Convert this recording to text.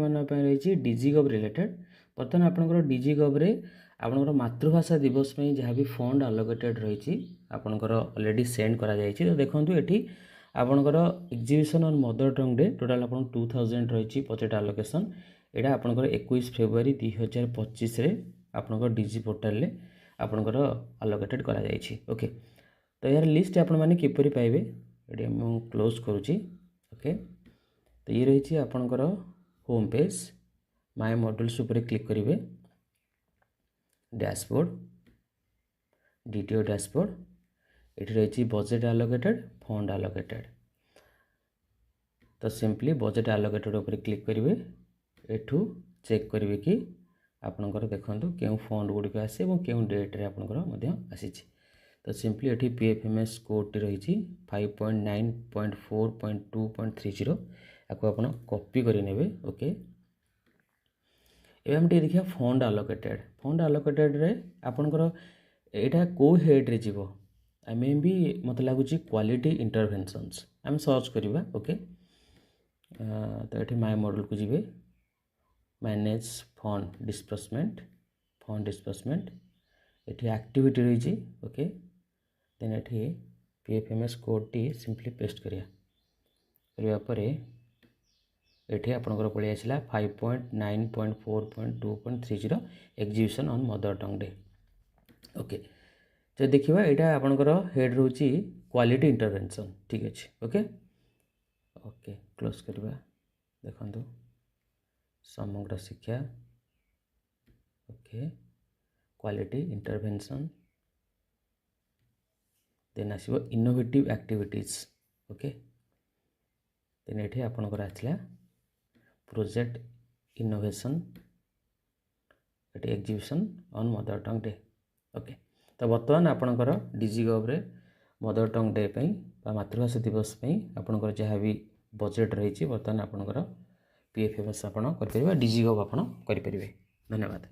रही डिजिगव रिलेटेड। बर्तमान आपंकर डिजिगव रे आपंकर मातृभाषा दिवस में जहाँ भी फंड आलोकेटेड रही आपंकर ऑलरेडी सेंड करा जायछि। तो देखो ये आपंकर exhibition on mother tongue day total आप 2000 रही बजेट आलोकेशन। यहाँ आपंकर 21 फेब्रुआरी 2025 आपंकर डिजी पोर्टाल आपंकर आलोकेटेड करा जायछि। ओके, तो यार लिस्ट आपण मैंने किपरि पाइबे ये मुझे क्लोज करुच्ची। ओके, तो ये रही आपंकर होम पेज माय मॉड्यूल्स उपरे क्लिक करेंगे, डैशबोर्ड डीटीओ डैशबोर्ड ये रही बजेट आलोकेटेड फंड आलोकेटेड। तो सिंपली बजेट आलोकेटेड उपरे क्लिक करेंगे, एठू चेक करेंगे कि आपणकर देखो क्यों फंड गुड़िक आसे और क्यों डेट्रे आपंकर आसी। तो सिंपली ये पीएफएमएस कोड रही 5.9.4.2.30 आपको आप कॉपी करेंगे। ओके, एवं देखिए फंड आलोकेटेड रे आपणकर यहाँ कौ हेड रे जीवो आई मे भी मत लगुच क्वालिटी इंटरवेंशंस आम सर्च करवा। ओके, तो ये माय मॉडल को जीवे मैनेज फंड डिस्बर्समेंट ये एक्टिविटी रही। ओके, देन ये PFMS code T simply paste करिया परे ये आपंकर पलि आसला 5.9.4.2.30 exhibition on mother tongue day. Okay, तो देखिए यहाँ आपंकर हेड रोची क्वालिटी इंटरवेंशन। ठीक अच्छे। ओके ओके क्लोज करवा। देखो समग्र शिक्षा। ओके, क्वालिटी इंटरवेंशन देन आसो इनोवेटिव एक्टिविटीज। ओके, देन ये आपंकर आसला project innovation exhibition on mother tongue day. Okay, तो बर्तमान आपंकर डिजिगव रे मदर टंग डे मातृभाषा दिवस आपंकर जहाँ भी बजेट रही बर्तमान आपंकर पीएफएमएस आप डिजिगव आप। धन्यवाद।